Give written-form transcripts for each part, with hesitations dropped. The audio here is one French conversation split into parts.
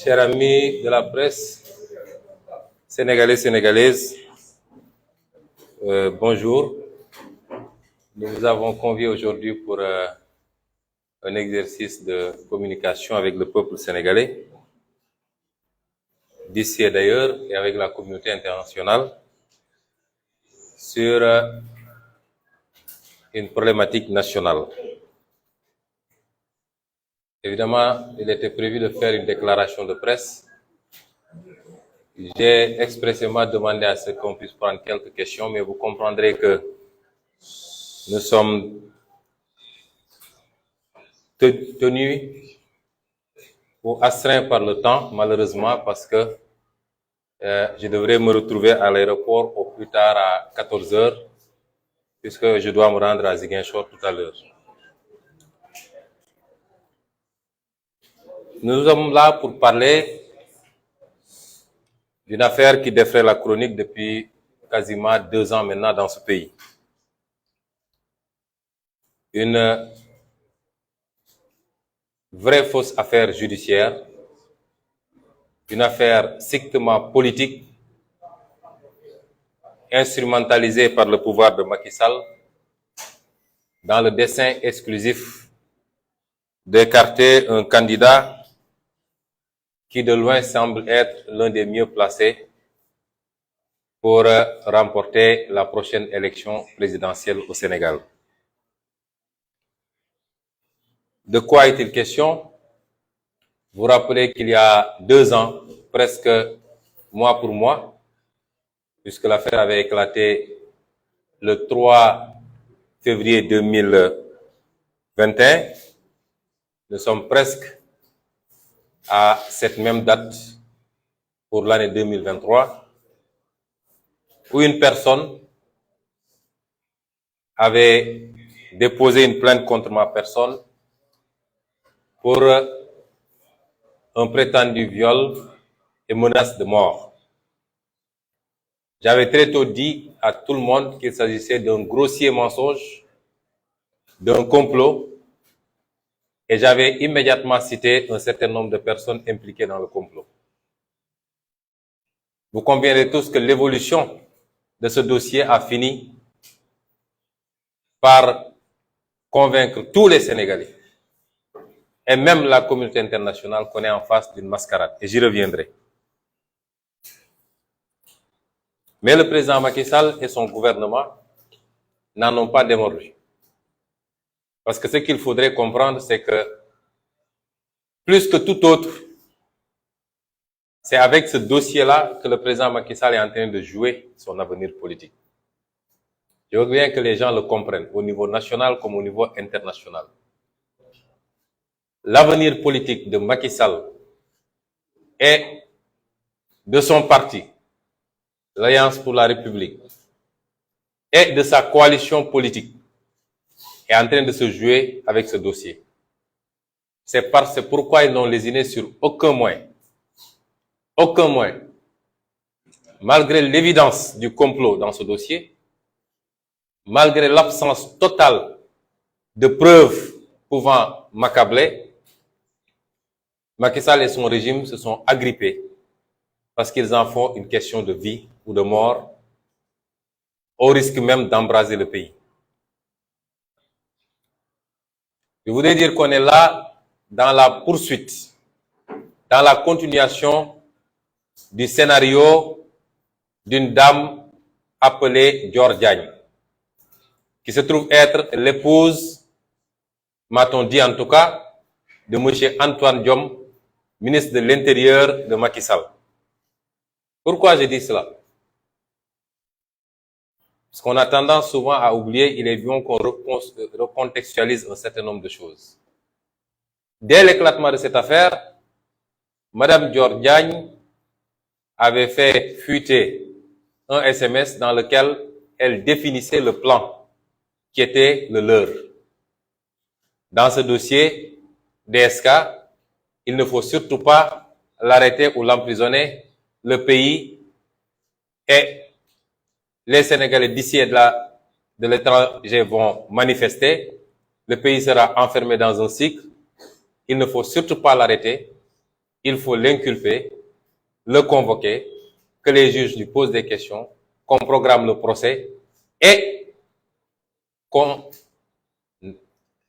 Chers amis de la presse, sénégalais, sénégalaises, bonjour. Nous vous avons conviés aujourd'hui pour un exercice de communication avec le peuple sénégalais, d'ici et d'ailleurs, et avec la communauté internationale, sur une problématique nationale. Évidemment, il était prévu de faire une déclaration de presse. J'ai expressément demandé à ce qu'on puisse prendre quelques questions, mais vous comprendrez que nous sommes tenus ou astreints par le temps, malheureusement, parce que je devrais me retrouver à l'aéroport au plus tard à 14 heures, puisque je dois me rendre à Ziguinchor tout à l'heure. Nous sommes là pour parler d'une affaire qui défraie la chronique depuis quasiment 2 ans maintenant dans ce pays. Une vraie fausse affaire judiciaire, une affaire strictement politique, instrumentalisée par le pouvoir de Macky Sall dans le dessein exclusif d'écarter un candidat qui de loin semble être l'un des mieux placés pour remporter la prochaine élection présidentielle au Sénégal. De quoi est-il question? Vous rappelez qu'il y a 2 ans, presque mois pour mois, puisque l'affaire avait éclaté le 3 février 2021, nous sommes presque à cette même date pour l'année 2023, où une personne avait déposé une plainte contre ma personne pour un prétendu viol et menace de mort. J'avais très tôt dit à tout le monde qu'il s'agissait d'un grossier mensonge, d'un complot, et j'avais immédiatement cité un certain nombre de personnes impliquées dans le complot. Vous conviendrez tous que l'évolution de ce dossier a fini par convaincre tous les Sénégalais, et même la communauté internationale qu'on est en face d'une mascarade, et j'y reviendrai. Mais le président Macky Sall et son gouvernement n'en ont pas démordu. Parce que ce qu'il faudrait comprendre, c'est que plus que tout autre, c'est avec ce dossier-là que le président Macky Sall est en train de jouer son avenir politique. Je veux bien que les gens le comprennent, au niveau national comme au niveau international. L'avenir politique de Macky Sall et de son parti, l'Alliance pour la République, et de sa coalition politique est en train de se jouer avec ce dossier. C'est pourquoi ils n'ont lésiné sur aucun moyen, malgré l'évidence du complot dans ce dossier, malgré l'absence totale de preuves pouvant m'accabler, Macky Sall et son régime se sont agrippés parce qu'ils en font une question de vie ou de mort, au risque même d'embraser le pays. Je voudrais dire qu'on est là dans la poursuite, dans la continuation du scénario d'une dame appelée Dior Diagne, qui se trouve être l'épouse, m'a-t-on dit en tout cas, de M. Antoine Diome, ministre de l'Intérieur de Macky Sall. Pourquoi je dis cela? Parce qu'on a tendance souvent à oublier, il est bien qu'on recontextualise un certain nombre de choses. Dès l'éclatement de cette affaire, Madame Dior Diagne avait fait fuiter un SMS dans lequel elle définissait le plan qui était le leur. Dans ce dossier DSK, il ne faut surtout pas l'arrêter ou l'emprisonner. Le pays et les Sénégalais d'ici et de l'étranger vont manifester. Le pays sera enfermé dans un cycle. Il ne faut surtout pas l'arrêter. il faut l'inculper, le convoquer, que les juges lui posent des questions, qu'on programme le procès et qu'on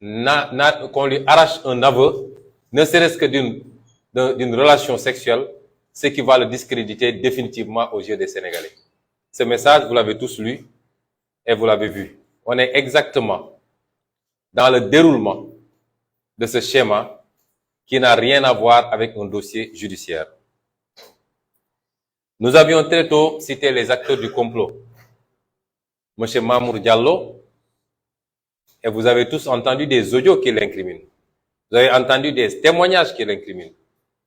lui arrache un aveu, ne serait-ce que d'une relation sexuelle, ce qui va le discréditer définitivement aux yeux des Sénégalais. Ce message, vous l'avez tous lu et vous l'avez vu. On est exactement dans le déroulement de ce schéma qui n'a rien à voir avec un dossier judiciaire. Nous avions très tôt cité les acteurs du complot. M. Mamour Diallo, et vous avez tous entendu des audios qui l'incriminent. Vous avez entendu des témoignages qui l'incriminent.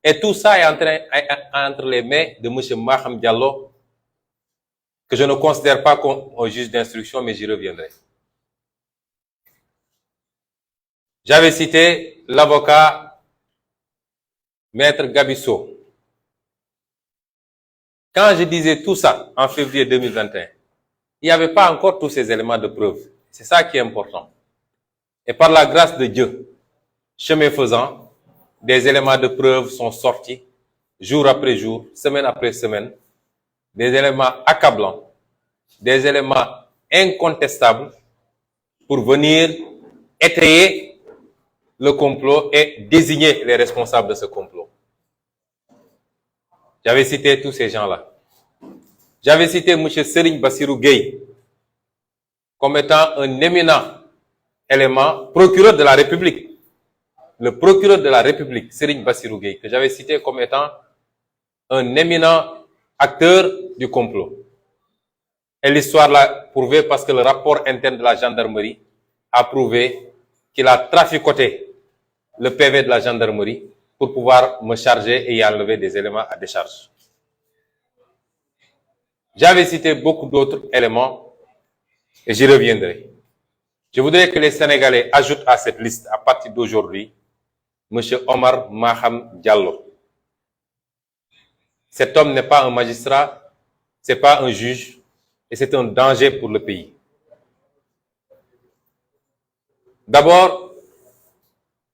Et tout ça est entre les mains de M. Maham Diallo, que je ne considère pas comme un juge d'instruction, mais j'y reviendrai. J'avais cité l'avocat Maître Gabisso. Quand je disais tout ça en février 2021, il n'y avait pas encore tous ces éléments de preuve. C'est ça qui est important. Et par la grâce de Dieu, chemin faisant, des éléments de preuve sont sortis jour après jour, semaine après semaine, des éléments accablants, des éléments incontestables pour venir étayer le complot et désigner les responsables de ce complot. J'avais cité tous ces gens-là. J'avais cité M. Serigne Bassirou Gueye comme étant un éminent élément, procureur de la République. Le procureur de la République, Serigne Bassirou Gueye, que j'avais cité comme étant un éminent acteur du complot. Et l'histoire l'a prouvé parce que le rapport interne de la gendarmerie a prouvé qu'il a traficoté le PV de la gendarmerie pour pouvoir me charger et y enlever des éléments à décharge. J'avais cité beaucoup d'autres éléments et j'y reviendrai. Je voudrais que les Sénégalais ajoutent à cette liste, à partir d'aujourd'hui, M. Omar Maham Diallo. Cet homme n'est pas un magistrat, c'est pas un juge, et c'est un danger pour le pays. D'abord,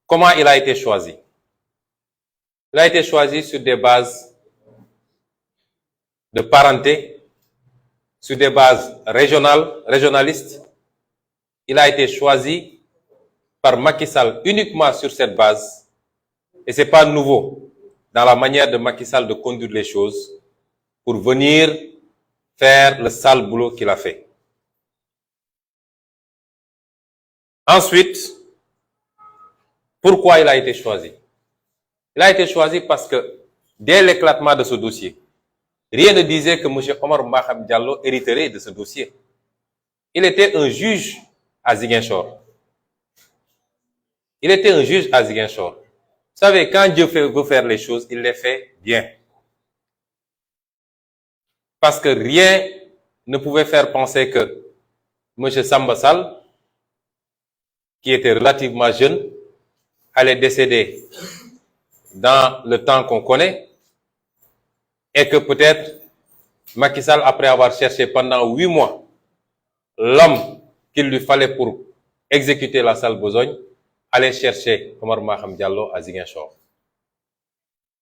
comment il a été choisi? Il a été choisi sur des bases de parenté, sur des bases régionalistes. Il a été choisi par Macky Sall uniquement sur cette base. Et ce n'est pas nouveau dans la manière de Macky Sall de conduire les choses pour venir faire le sale boulot qu'il a fait. Ensuite, pourquoi il a été choisi? Il a été choisi parce que dès l'éclatement de ce dossier, rien ne disait que M. Omar Maham Diallo hériterait de ce dossier. Il était un juge à Ziguinchor. Il était un juge à Ziguinchor. Vous savez, quand Dieu veut faire les choses, il les fait bien. Parce que rien ne pouvait faire penser que M. Samba Sall, qui était relativement jeune, allait décéder dans le temps qu'on connaît, et que peut-être Macky Sall, après avoir cherché pendant 8 mois l'homme qu'il lui fallait pour exécuter la sale besogne, allait chercher Omar Maham Diallo à Ziguinchor.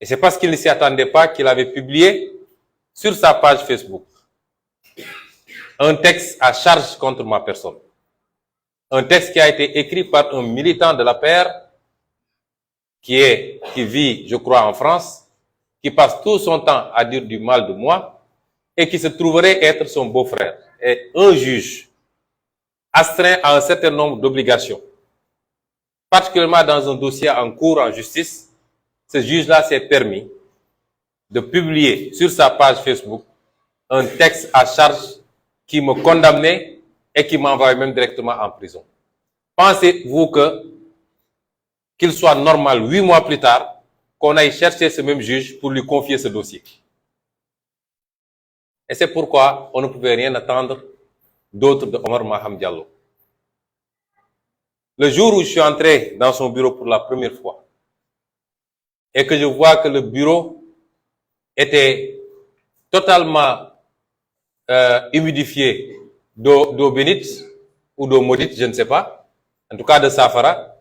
Et c'est parce qu'il ne s'y attendait pas qu'il avait publié sur sa page Facebook un texte à charge contre ma personne. Un texte qui a été écrit par un militant de la paire qui vit, je crois, en France, qui passe tout son temps à dire du mal de moi et qui se trouverait être son beau-frère. Et un juge astreint à un certain nombre d'obligations, particulièrement dans un dossier en cours en justice, ce juge-là s'est permis de publier sur sa page Facebook un texte à charge qui me condamnait et qui m'envoyait même directement en prison. Pensez-vous qu'il soit normal 8 mois plus tard qu'on aille chercher ce même juge pour lui confier ce dossier? Et c'est pourquoi on ne pouvait rien attendre d'autre de Omar Maham Diallo. Le jour où je suis entré dans son bureau pour la première fois et que je vois que le bureau était totalement humidifié d'eau bénite ou d'eau maudite, je ne sais pas, en tout cas de safara,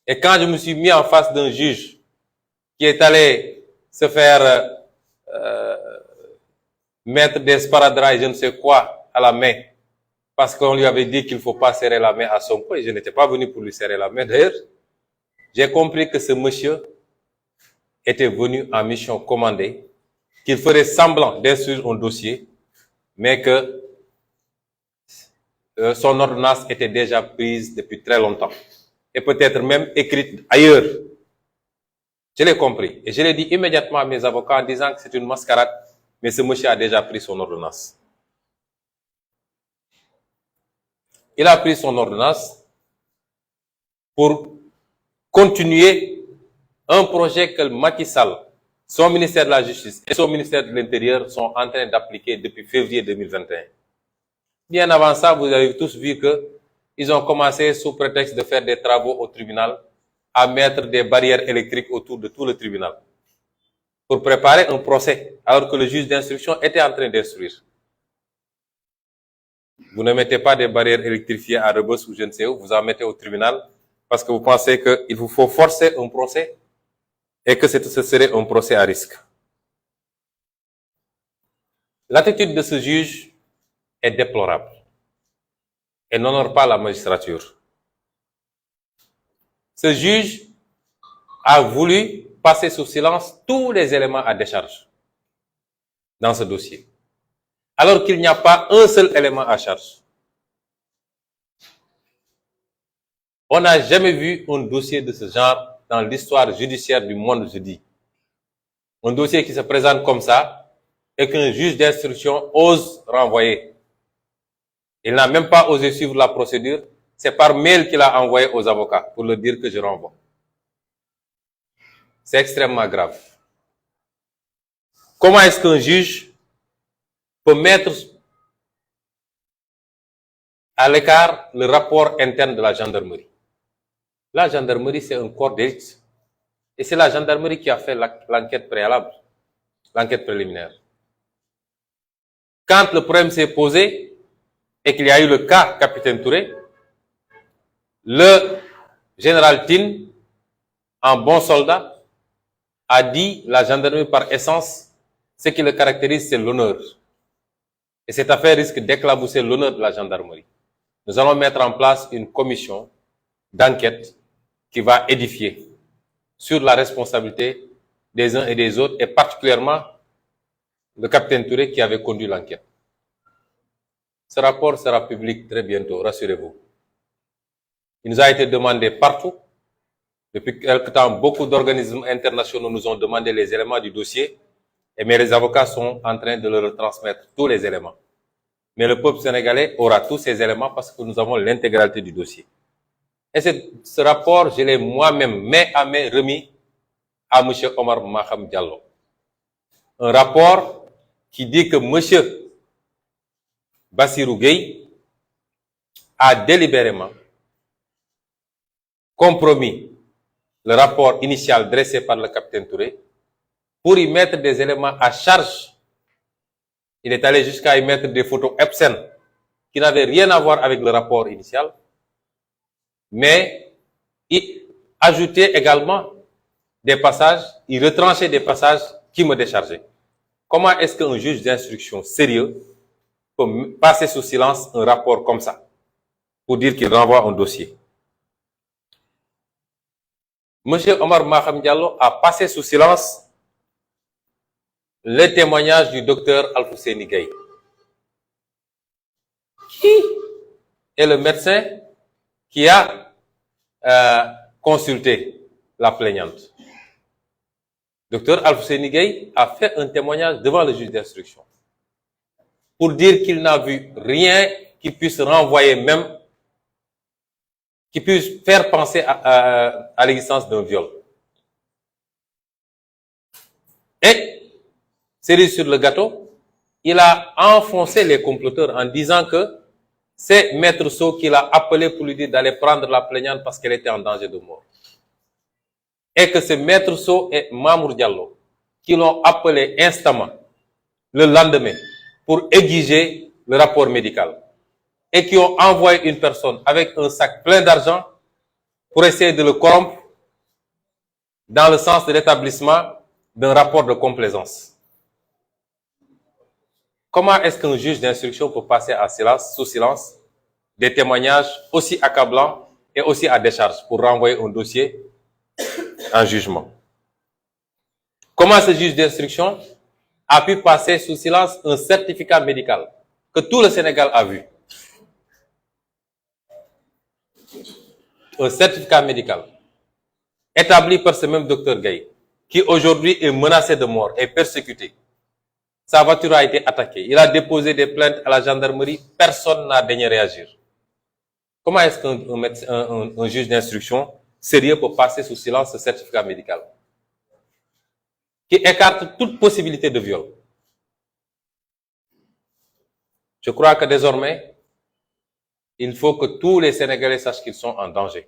et quand je me suis mis en face d'un juge qui est allé se faire mettre des sparadraps et je ne sais quoi à la main, parce qu'on lui avait dit qu'il ne faut pas serrer la main à Sonko, et je n'étais pas venu pour lui serrer la main. D'ailleurs, j'ai compris que ce monsieur était venu en mission commandée, qu'il ferait semblant d'instruire un dossier, mais que son ordonnance était déjà prise depuis très longtemps, et peut-être même écrite ailleurs. Je l'ai compris, et je l'ai dit immédiatement à mes avocats en disant que c'est une mascarade, mais ce monsieur a déjà pris son ordonnance. Il a pris son ordonnance pour continuer un projet que Macky Sall, son ministère de la Justice et son ministère de l'Intérieur sont en train d'appliquer depuis février 2021. Bien avant ça, vous avez tous vu qu'ils ont commencé, sous prétexte de faire des travaux au tribunal, à mettre des barrières électriques autour de tout le tribunal pour préparer un procès, alors que le juge d'instruction était en train d'instruire. Vous ne mettez pas des barrières électrifiées à Rebeuss ou je ne sais où, vous en mettez au tribunal parce que vous pensez qu'il vous faut forcer un procès et que ce serait un procès à risque. L'attitude de ce juge est déplorable et n'honore pas la magistrature. Ce juge a voulu passer sous silence tous les éléments à décharge dans ce dossier, alors qu'il n'y a pas un seul élément à charge. On n'a jamais vu un dossier de ce genre dans l'histoire judiciaire du monde, je dis. Un dossier qui se présente comme ça et qu'un juge d'instruction ose renvoyer. Il n'a même pas osé suivre la procédure. C'est par mail qu'il a envoyé aux avocats pour leur dire que je renvoie. C'est extrêmement grave. Comment est-ce qu'un juge peut mettre à l'écart le rapport interne de la gendarmerie? La gendarmerie, c'est un corps d'élite. Et c'est la gendarmerie qui a fait l'enquête préalable, l'enquête préliminaire. Quand le problème s'est posé et qu'il y a eu le cas Capitaine Touré, le général Tin, en bon soldat, a dit la gendarmerie par essence, ce qui le caractérise, c'est l'honneur. Et cette affaire risque d'éclabousser l'honneur de la gendarmerie. Nous allons mettre en place une commission d'enquête qui va édifier sur la responsabilité des uns et des autres, et particulièrement le capitaine Touré qui avait conduit l'enquête. Ce rapport sera public très bientôt, rassurez-vous. Il nous a été demandé partout. Depuis quelque temps, beaucoup d'organismes internationaux nous ont demandé les éléments du dossier, mais les avocats sont en train de leur retransmettre tous les éléments. Mais le peuple sénégalais aura tous ces éléments parce que nous avons l'intégralité du dossier. Et ce rapport, je l'ai moi-même, main à main, remis à M. Omar Maham Diallo. Un rapport qui dit que M. Bassirou Gueye a délibérément compromis le rapport initial dressé par le capitaine Touré pour y mettre des éléments à charge. Il est allé jusqu'à y mettre des photos obscènes qui n'avaient rien à voir avec le rapport initial, mais il ajoutait également des passages, il retranchait des passages qui me déchargeaient. Comment est-ce qu'un juge d'instruction sérieux peut passer sous silence un rapport comme ça pour dire qu'il renvoie un dossier? Monsieur Omar Maham Diallo a passé sous silence le témoignage du docteur Alfousseni Gaye, qui est le médecin qui a consulté la plaignante. Docteur Alfousseni Gaye a fait un témoignage devant le juge d'instruction pour dire qu'il n'a vu rien qui puisse renvoyer même, qui puisse faire penser à l'existence d'un viol. Et, cerise sur le gâteau, il a enfoncé les comploteurs en disant que c'est Maître Sow qui l'a appelé pour lui dire d'aller prendre la plaignante parce qu'elle était en danger de mort. Et que c'est Maître Sow et Mamour Diallo qui l'ont appelé instamment le lendemain pour exiger le rapport médical. Et qui ont envoyé une personne avec un sac plein d'argent pour essayer de le corrompre dans le sens de l'établissement d'un rapport de complaisance. Comment est-ce qu'un juge d'instruction peut passer sous silence des témoignages aussi accablants et aussi à décharge pour renvoyer un dossier en jugement? Comment ce juge d'instruction a pu passer sous silence un certificat médical que tout le Sénégal a vu? Un certificat médical établi par ce même docteur Gaye, qui aujourd'hui est menacé de mort et persécuté. Sa voiture a été attaquée. Il a déposé des plaintes à la gendarmerie. Personne n'a daigné réagir. Comment est-ce qu'un juge d'instruction sérieux peut passer sous silence ce certificat médical qui écarte toute possibilité de viol? Je crois que désormais, il faut que tous les Sénégalais sachent qu'ils sont en danger.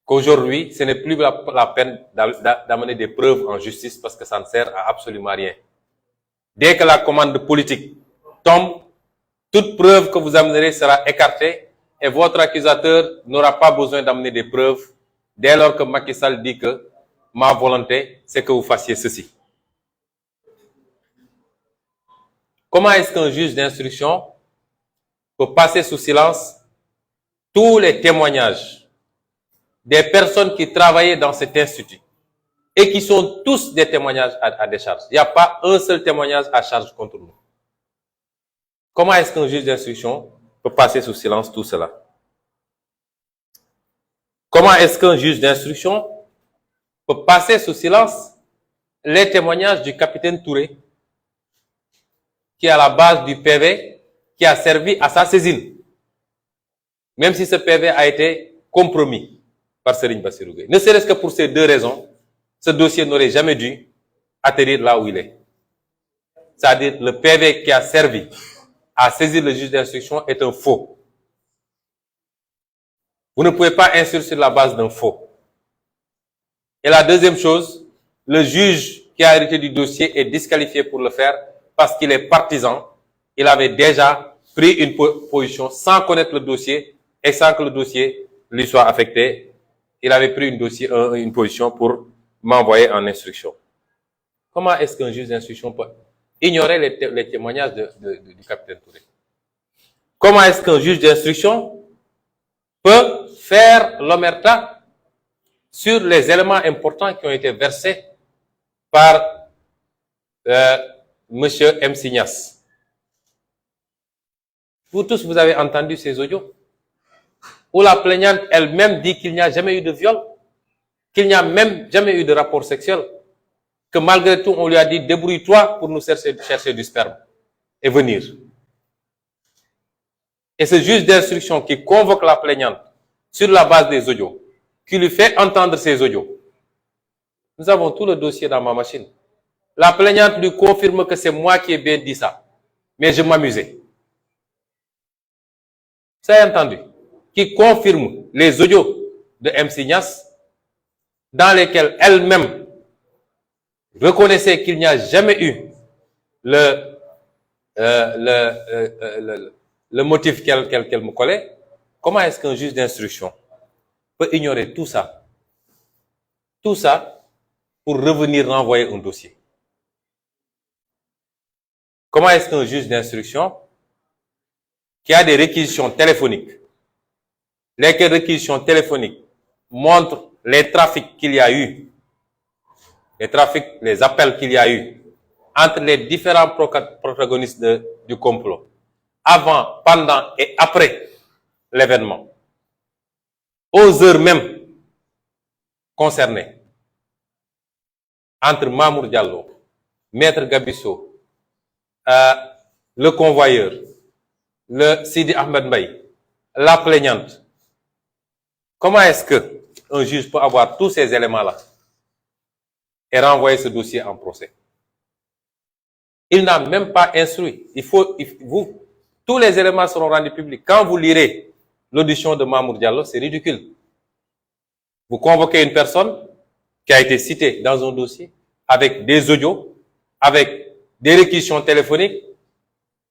Qu'aujourd'hui, ce n'est plus la peine d'amener des preuves en justice parce que ça ne sert à absolument rien. Dès que la commande politique tombe, toute preuve que vous amènerez sera écartée et votre accusateur n'aura pas besoin d'amener des preuves dès lors que Macky Sall dit que ma volonté, c'est que vous fassiez ceci. Comment est-ce qu'un juge d'instruction peut passer sous silence tous les témoignages des personnes qui travaillaient dans cet institut et qui sont tous des témoignages à décharge? Il n'y a pas un seul témoignage à charge contre nous. Comment est-ce qu'un juge d'instruction peut passer sous silence tout cela? Comment est-ce qu'un juge d'instruction peut passer sous silence les témoignages du capitaine Touré, qui est à la base du PV, qui a servi à sa saisine, même si ce PV a été compromis par Serigne Bassirou Gueye? Ne serait-ce que pour ces deux raisons, ce dossier n'aurait jamais dû atterrir là où il est. C'est-à-dire, le PV qui a servi à saisir le juge d'instruction est un faux. Vous ne pouvez pas instruire sur la base d'un faux. Et la deuxième chose, le juge qui a hérité du dossier est disqualifié pour le faire parce qu'il est partisan. Il avait déjà pris une position sans connaître le dossier et sans que le dossier lui soit affecté. Il avait pris une position pour m'envoyer en instruction. Comment est-ce qu'un juge d'instruction peut ignorer les témoignages du capitaine Touré? Comment est-ce qu'un juge d'instruction peut faire l'omerta sur les éléments importants qui ont été versés par monsieur M. Signas? Vous tous, vous avez entendu ces audios où la plaignante elle-même dit qu'il n'y a jamais eu de viol, qu'il n'y a même jamais eu de rapport sexuel, que malgré tout, on lui a dit « débrouille-toi pour nous chercher du sperme et venir ». Et ce juge d'instruction qui convoque la plaignante sur la base des audios, qui lui fait entendre ces audios, nous avons tout le dossier dans ma machine. La plaignante lui confirme que c'est moi qui ai bien dit ça, mais je m'amusais. Ça a entendu? Qui confirme les audios de M. Signas, dans lesquels elle-même reconnaissait qu'il n'y a jamais eu le motif qu'elle me collait. Comment est-ce qu'un juge d'instruction peut ignorer tout ça? Tout ça pour revenir renvoyer un dossier. Comment est-ce qu'un juge d'instruction qui a des réquisitions téléphoniques, les réquisitions téléphoniques montrent les trafics qu'il y a eu, les appels qu'il y a eu entre les différents protagonistes du complot, avant, pendant et après l'événement, aux heures même concernées, entre Mamour Diallo, Maître Gabisso, le convoyeur, le Sidi Ahmed Mbaye, la plaignante. Comment est-ce qu'un juge peut avoir tous ces éléments-là et renvoyer ce dossier en procès? Il n'a même pas instruit. Tous les éléments seront rendus publics. Quand vous lirez l'audition de Mamour Diallo, c'est ridicule. Vous convoquez une personne qui a été citée dans un dossier avec des audios, avec des réquisitions téléphoniques.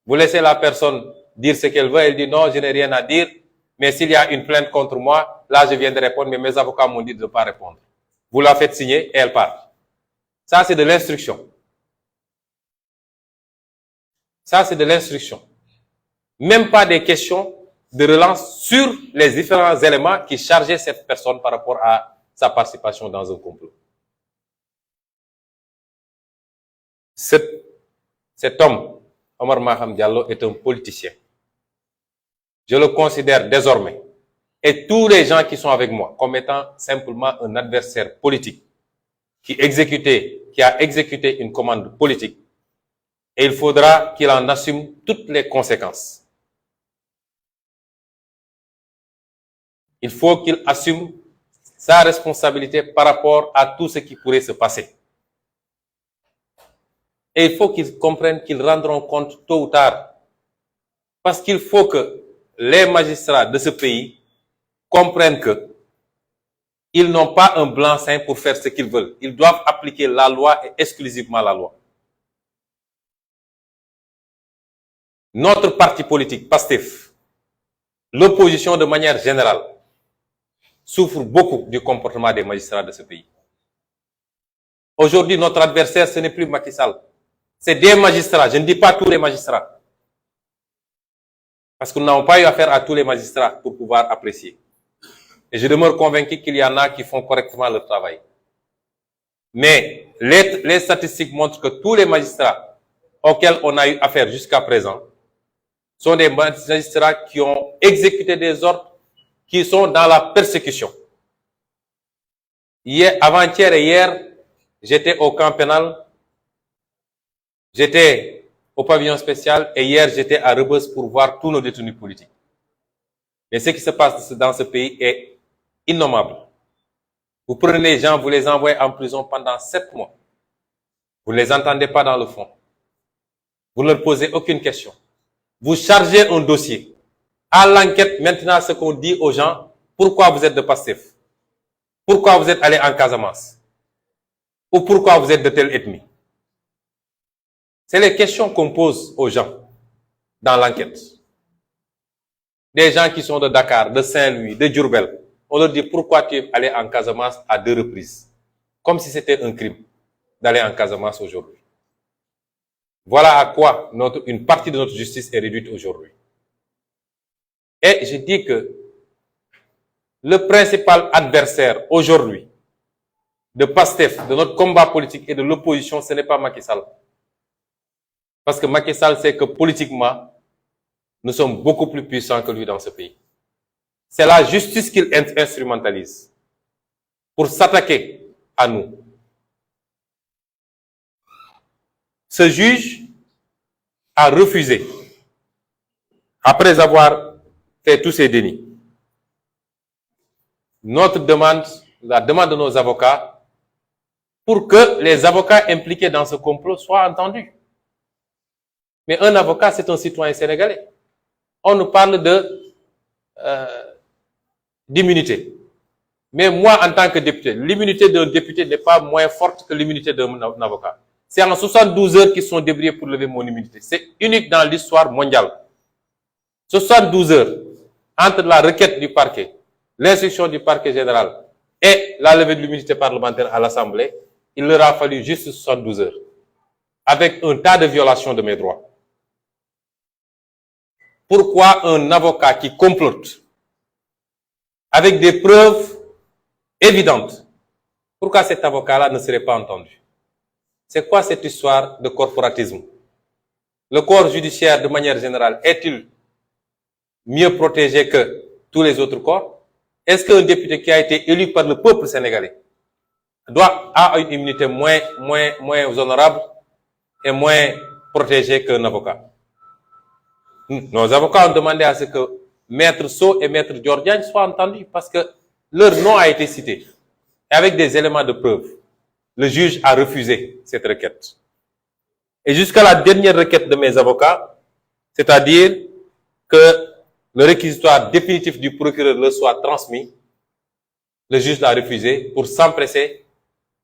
Vous laissez la personne dire ce qu'elle veut, elle dit non, je n'ai rien à dire, mais s'il y a une plainte contre moi, là je viens de répondre, mais mes avocats m'ont dit de ne pas répondre. Vous la faites signer et elle part. Ça, c'est de l'instruction. Ça, c'est de l'instruction. Même pas des questions de relance sur les différents éléments qui chargeaient cette personne par rapport à sa participation dans un complot. Cet homme, Omar Maham Diallo, est un politicien. Je le considère désormais, et tous les gens qui sont avec moi, comme étant simplement un adversaire politique qui a exécuté une commande politique, et il faudra qu'il en assume toutes les conséquences. Il faut qu'il assume sa responsabilité par rapport à tout ce qui pourrait se passer. Et il faut qu'ils comprennent qu'ils rendront compte tôt ou tard. Parce qu'il faut que les magistrats de ce pays comprennent que ils n'ont pas un blanc-seing pour faire ce qu'ils veulent. Ils doivent appliquer la loi et exclusivement la loi. Notre parti politique, PASTEF, l'opposition de manière générale, souffre beaucoup du comportement des magistrats de ce pays. Aujourd'hui, notre adversaire, ce n'est plus Macky Sall. C'est des magistrats. Je ne dis pas tous les magistrats. Parce que nous n'avons pas eu affaire à tous les magistrats pour pouvoir apprécier. Et je demeure convaincu qu'il y en a qui font correctement leur travail. Mais les statistiques montrent que tous les magistrats auxquels on a eu affaire jusqu'à présent sont des magistrats qui ont exécuté des ordres qui sont dans la persécution. Hier, avant-hier et hier, j'étais au camp pénal, j'étais au pavillon spécial et hier j'étais à Rebeuss pour voir tous nos détenus politiques. Mais ce qui se passe dans ce pays est innommable. Vous prenez les gens, vous les envoyez en prison pendant 7 mois. Vous ne les entendez pas dans le fond. Vous ne leur posez aucune question. Vous chargez un dossier. À l'enquête, maintenant, ce qu'on dit aux gens, pourquoi vous êtes de PASTEF? Pourquoi vous êtes allé en Casamance? Ou pourquoi vous êtes de telle ethnie? C'est les questions qu'on pose aux gens dans l'enquête. Des gens qui sont de Dakar, de Saint-Louis, de Diourbel. On leur dit pourquoi tu es allé en Casamance à 2 reprises. Comme si c'était un crime d'aller en Casamance aujourd'hui. Voilà à quoi une partie de notre justice est réduite aujourd'hui. Et je dis que le principal adversaire aujourd'hui de PASTEF, de notre combat politique et de l'opposition, ce n'est pas Macky Sall. Parce que Macky Sall sait que politiquement, nous sommes beaucoup plus puissants que lui dans ce pays. C'est la justice qu'il instrumentalise pour s'attaquer à nous. Ce juge a refusé, après avoir fait tous ses dénis, notre demande, la demande de nos avocats, pour que les avocats impliqués dans ce complot soient entendus. Mais un avocat, c'est un citoyen sénégalais. On nous parle d'immunité. Mais moi, en tant que député, l'immunité d'un député n'est pas moins forte que l'immunité d'un avocat. C'est en 72 heures qu'ils sont débrouillés pour lever mon immunité. C'est unique dans l'histoire mondiale. 72 heures entre la requête du parquet, l'instruction du parquet général et la levée de l'immunité parlementaire à l'Assemblée, il leur a fallu juste 72 heures. Avec un tas de violations de mes droits. Pourquoi un avocat qui complote avec des preuves évidentes, pourquoi cet avocat-là ne serait pas entendu? C'est quoi cette histoire de corporatisme? Le corps judiciaire, de manière générale, est-il mieux protégé que tous les autres corps? Est-ce qu'un député qui a été élu par le peuple sénégalais a une immunité moins honorable et moins protégée qu'un avocat? Nos avocats ont demandé à ce que Maître Sow et Maître Diordiagne soient entendus parce que leur nom a été cité. Et avec des éléments de preuve, le juge a refusé cette requête. Et jusqu'à la dernière requête de mes avocats, c'est-à-dire que le réquisitoire définitif du procureur leur soit transmis, le juge l'a refusé pour s'empresser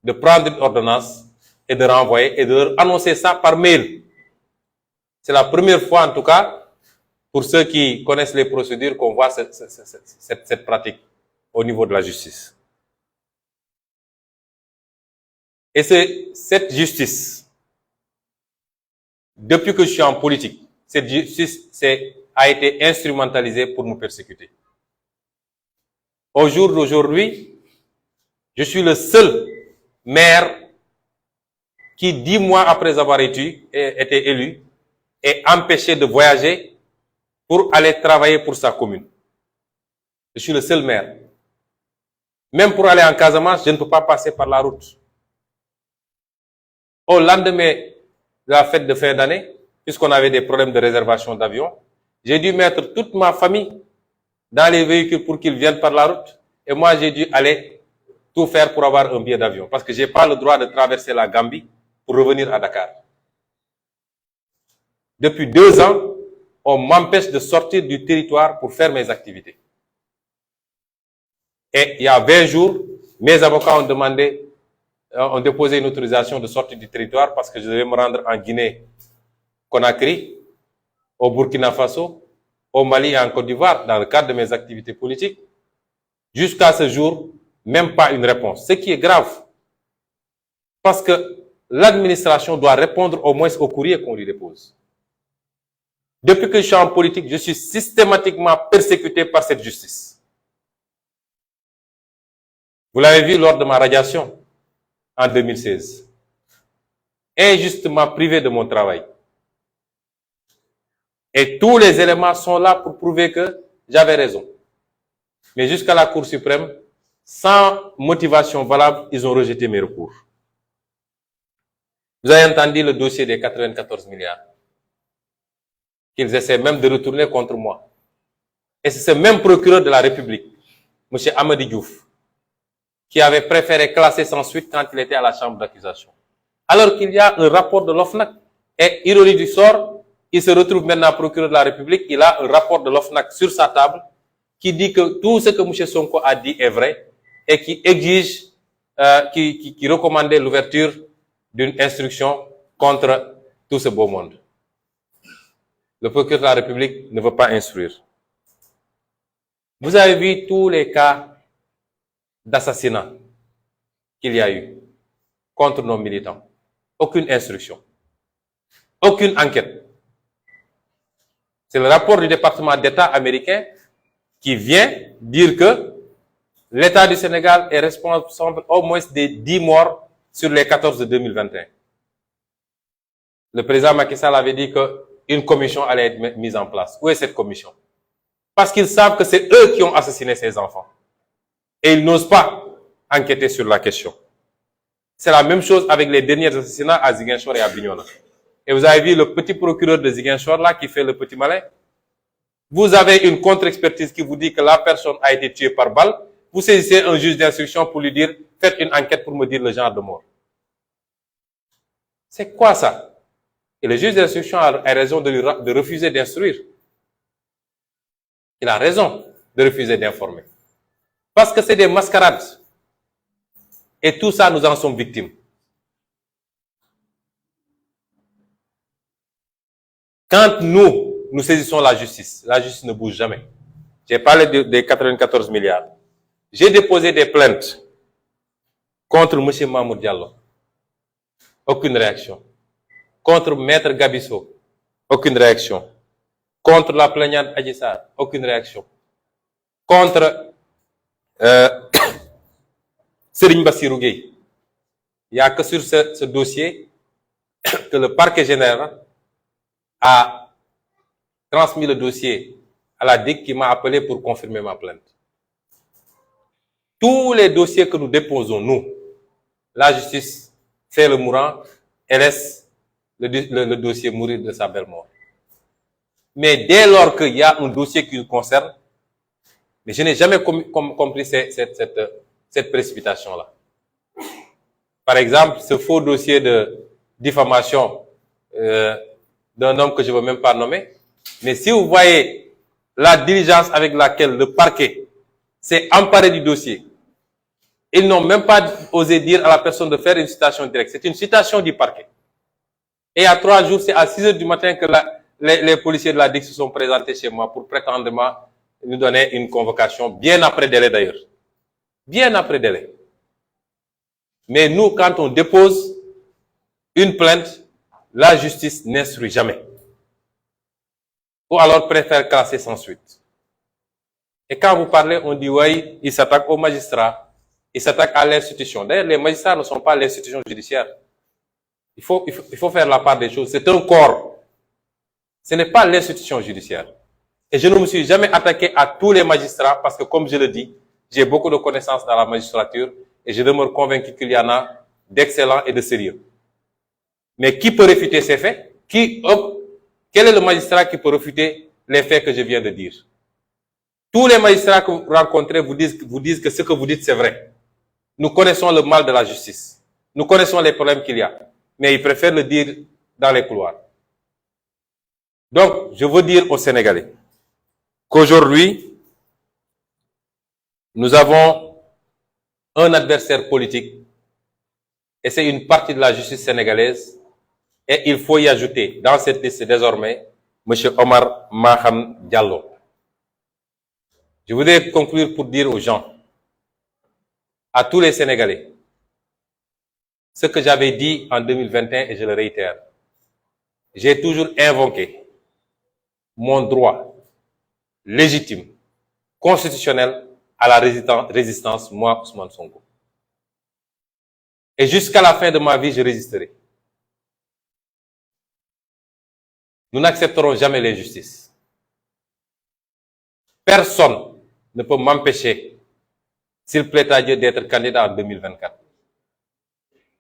de prendre une ordonnance et de renvoyer et de leur annoncer ça par mail. C'est la première fois en tout cas, pour ceux qui connaissent les procédures, qu'on voit cette pratique au niveau de la justice. Et cette justice, depuis que je suis en politique, cette justice a été instrumentalisée pour nous persécuter. Au jour d'aujourd'hui, je suis le seul maire qui, 10 mois après avoir été élu, est empêché de voyager pour aller travailler pour sa commune. Je suis le seul maire. Même pour aller en Casamance, je ne peux pas passer par la route. Au lendemain de la fête de fin d'année, puisqu'on avait des problèmes de réservation d'avion, j'ai dû mettre toute ma famille dans les véhicules pour qu'ils viennent par la route. Et moi, j'ai dû aller tout faire pour avoir un billet d'avion. Parce que je n'ai pas le droit de traverser la Gambie pour revenir à Dakar. Depuis 2 ans, on m'empêche de sortir du territoire pour faire mes activités. Et il y a 20 jours, mes avocats ont déposé une autorisation de sortie du territoire parce que je devais me rendre en Guinée, Conakry, au Burkina Faso, au Mali et en Côte d'Ivoire dans le cadre de mes activités politiques. Jusqu'à ce jour, même pas une réponse. Ce qui est grave. Parce que l'administration doit répondre au moins au courrier qu'on lui dépose. Depuis que je suis en politique, je suis systématiquement persécuté par cette justice. Vous l'avez vu lors de ma radiation en 2016. Injustement privé de mon travail. Et tous les éléments sont là pour prouver que j'avais raison. Mais jusqu'à la Cour suprême, sans motivation valable, ils ont rejeté mes recours. Vous avez entendu le dossier des 94 milliards. Qu'ils essaient même de retourner contre moi. Et c'est ce même procureur de la République, M. Amadi Diouf, qui avait préféré classer sans suite quand il était à la chambre d'accusation. Alors qu'il y a un rapport de l'OFNAC. Et ironie du sort, il se retrouve maintenant procureur de la République, il a un rapport de l'OFNAC sur sa table qui dit que tout ce que M. Sonko a dit est vrai et qui exige, qui recommandait l'ouverture d'une instruction contre tout ce beau monde. Le procureur de la République ne veut pas instruire. Vous avez vu tous les cas d'assassinat qu'il y a eu contre nos militants. Aucune instruction. Aucune enquête. C'est le rapport du département d'État américain qui vient dire que l'État du Sénégal est responsable au moins des 10 morts sur les 14 de 2021. Le président Macky Sall avait dit qu'une commission allait être mise en place. Où est cette commission? Parce qu'ils savent que c'est eux qui ont assassiné ces enfants. Et ils n'osent pas enquêter sur la question. C'est la même chose avec les derniers assassinats à Ziguinchor et à Bignona. Et vous avez vu le petit procureur de Ziguinchor là qui fait le petit malin. Vous avez une contre-expertise qui vous dit que la personne a été tuée par balle. Vous saisissez un juge d'instruction pour lui dire « Faites une enquête pour me dire le genre de mort ». C'est quoi ça? Et le juge d'instruction a raison de refuser d'instruire. Il a raison de refuser d'informer. Parce que c'est des mascarades. Et tout ça, nous en sommes victimes. Quand nous saisissons la justice ne bouge jamais. J'ai parlé des 94 milliards. J'ai déposé des plaintes contre M. Mahmoud Diallo. Aucune réaction. Contre Maître Gabisso. Aucune réaction. Contre la plaignante Adji Sarr. Aucune réaction. Contre Serigne Bassirou Gueye. Il n'y a que sur ce dossier que le parquet général a transmis le dossier à la DIC qui m'a appelé pour confirmer ma plainte. Tous les dossiers que nous déposons, nous, la justice fait le mourant et laisse le dossier mourir de sa belle mort. Mais dès lors qu'il y a un dossier qui nous concerne, mais je n'ai jamais compris cette précipitation-là. Par exemple, ce faux dossier de diffamation d'un homme que je ne veux même pas nommer, mais si vous voyez la diligence avec laquelle le parquet s'est emparé du dossier, ils n'ont même pas osé dire à la personne de faire une citation directe. C'est une citation du parquet. Et il y a 3 jours, c'est à 6 heures du matin que les policiers de la DIC se sont présentés chez moi pour prétendrement nous donner une convocation, bien après délai d'ailleurs. Bien après délai. Mais nous, quand on dépose une plainte, la justice n'instruit jamais. Ou alors préfère classer sans suite. Et quand vous parlez, on dit oui, il s'attaque aux magistrats, il s'attaque à l'institution. D'ailleurs, les magistrats ne sont pas l'institution judiciaire. Il faut faire la part des choses. C'est un corps. Ce n'est pas l'institution judiciaire. Et je ne me suis jamais attaqué à tous les magistrats parce que, comme je le dis, j'ai beaucoup de connaissances dans la magistrature et je demeure convaincu qu'il y en a d'excellents et de sérieux. Mais qui peut réfuter ces faits? Quel est le magistrat qui peut réfuter les faits que je viens de dire? Tous les magistrats que vous rencontrez vous disent que ce que vous dites, c'est vrai. Nous connaissons le mal de la justice. Nous connaissons les problèmes qu'il y a. Mais ils préfèrent le dire dans les couloirs. Donc, je veux dire aux Sénégalais qu'aujourd'hui, nous avons un adversaire politique et c'est une partie de la justice sénégalaise et il faut y ajouter dans cette liste désormais M. Omar Maham Diallo. Je voudrais conclure pour dire aux gens, à tous les Sénégalais, ce que j'avais dit en 2021 et je le réitère. J'ai toujours invoqué mon droit légitime, constitutionnel à la résistance, moi, Ousmane Sonko. Et jusqu'à la fin de ma vie, je résisterai. Nous n'accepterons jamais l'injustice. Personne ne peut m'empêcher, s'il plaît à Dieu, d'être candidat en 2024.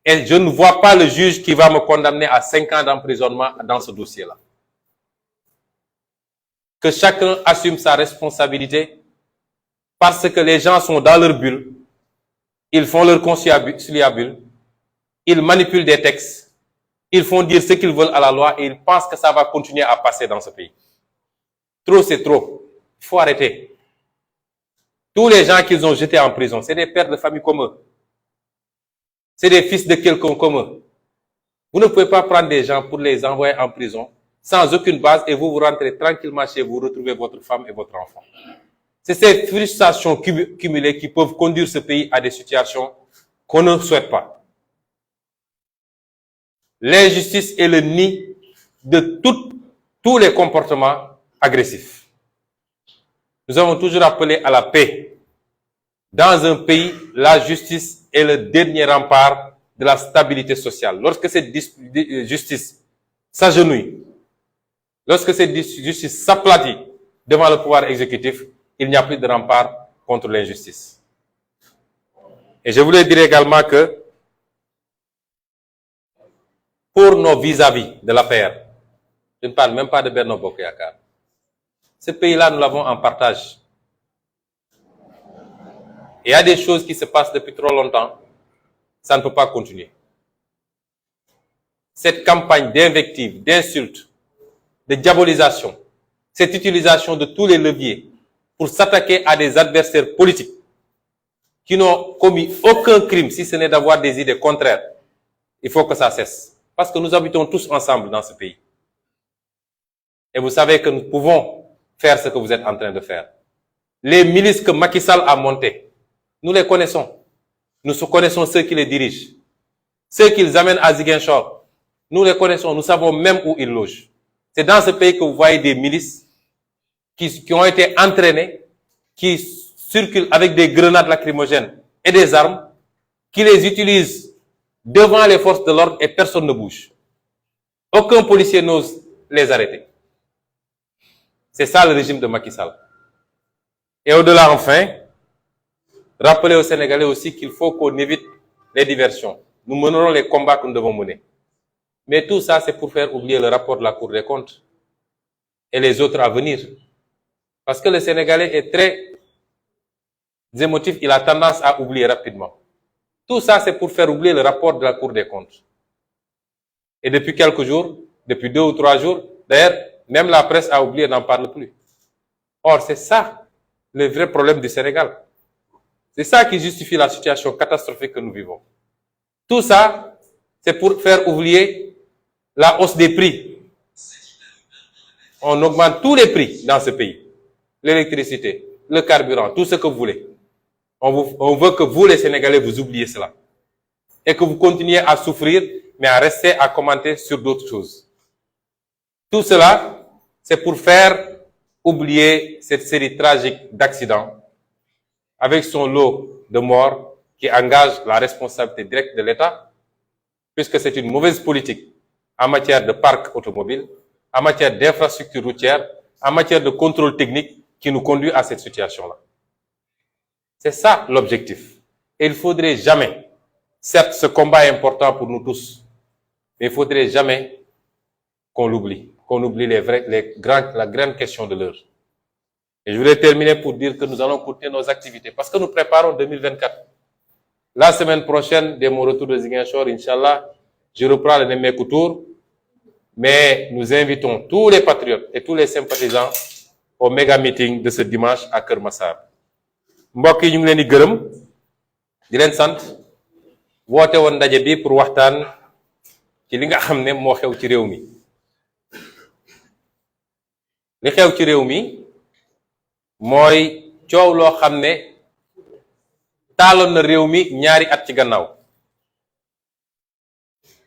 Et je ne vois pas le juge qui va me condamner à 5 ans d'emprisonnement dans ce dossier-là. Que chacun assume sa responsabilité parce que les gens sont dans leur bulle, ils font leur conciliabule, ils manipulent des textes, ils font dire ce qu'ils veulent à la loi et ils pensent que ça va continuer à passer dans ce pays. Trop, c'est trop. Il faut arrêter. Tous les gens qu'ils ont jetés en prison, c'est des pères de famille comme eux. C'est des fils de quelqu'un comme eux. Vous ne pouvez pas prendre des gens pour les envoyer en prison sans aucune base et vous rentrez tranquillement chez vous, retrouvez votre femme et votre enfant. C'est ces frustrations cumulées qui peuvent conduire ce pays à des situations qu'on ne souhaite pas. L'injustice est le nid de tous les comportements agressifs. Nous avons toujours appelé à la paix. Dans un pays, la justice est le dernier rempart de la stabilité sociale. Lorsque cette justice s'agenouille, lorsque cette justice s'aplatit devant le pouvoir exécutif, il n'y a plus de rempart contre l'injustice. Et je voulais dire également que pour nos vis-à-vis de l'affaire, je ne parle même pas de Benno Bokk Yakaar, ce pays-là, nous l'avons en partage. Il y a des choses qui se passent depuis trop longtemps, ça ne peut pas continuer. Cette campagne d'invective, d'insultes, de diabolisation, cette utilisation de tous les leviers pour s'attaquer à des adversaires politiques qui n'ont commis aucun crime, si ce n'est d'avoir des idées contraires, il faut que ça cesse. Parce que nous habitons tous ensemble dans ce pays. Et vous savez que nous pouvons faire ce que vous êtes en train de faire. Les milices que Macky Sall a montées, nous les connaissons. Nous connaissons ceux qui les dirigent. Ceux qu'ils amènent à Ziguinchor, nous les connaissons. Nous savons même où ils logent. C'est dans ce pays que vous voyez des milices qui ont été entraînées, qui circulent avec des grenades lacrymogènes et des armes, qui les utilisent devant les forces de l'ordre et personne ne bouge. Aucun policier n'ose les arrêter. C'est ça le régime de Macky Sall. Et au-delà, enfin, rappeler aux Sénégalais aussi qu'il faut qu'on évite les diversions. Nous mènerons les combats que nous devons mener. Mais tout ça, c'est pour faire oublier le rapport de la Cour des comptes et les autres à venir. Parce que le Sénégalais est très émotif, il a tendance à oublier rapidement. Tout ça, c'est pour faire oublier le rapport de la Cour des comptes. Et depuis quelques jours, depuis 2 ou 3 jours, d'ailleurs, même la presse a oublié, n'en parle plus. Or, c'est ça le vrai problème du Sénégal. C'est ça qui justifie la situation catastrophique que nous vivons. Tout ça, c'est pour faire oublier la hausse des prix. On augmente tous les prix dans ce pays. L'électricité, le carburant, tout ce que vous voulez. On veut que vous, les Sénégalais, vous oubliez cela. et que vous continuez à souffrir, mais à rester à commenter sur d'autres choses. Tout cela, c'est pour faire oublier cette série tragique d'accidents avec son lot de morts qui engage la responsabilité directe de l'État, puisque c'est une mauvaise politique en matière de parc automobile, en matière d'infrastructures routières, en matière de contrôle technique qui nous conduit à cette situation-là. C'est ça l'objectif. Et il ne faudrait jamais, certes ce combat est important pour nous tous, mais il ne faudrait jamais qu'on l'oublie, qu'on oublie la grande question de l'heure. Et je voudrais terminer pour dire que nous allons continuer nos activités parce que nous préparons 2024. La semaine prochaine, dès mon retour de Ziguinchor, Inch'Allah, je reprends le Nemmekou Tour, mais nous invitons tous les patriotes et tous les sympathisants au méga meeting de ce dimanche à Keur Massar. mbokk yi ñu ngi leen di gërëm di leen sant woote woon ndaje bi pour waxtaan ci li nga xam ne moo xew ci réew mi li xew ci réew mi mooy coow loo xam ne taaloon na réew mi ñaari at ci gannaaw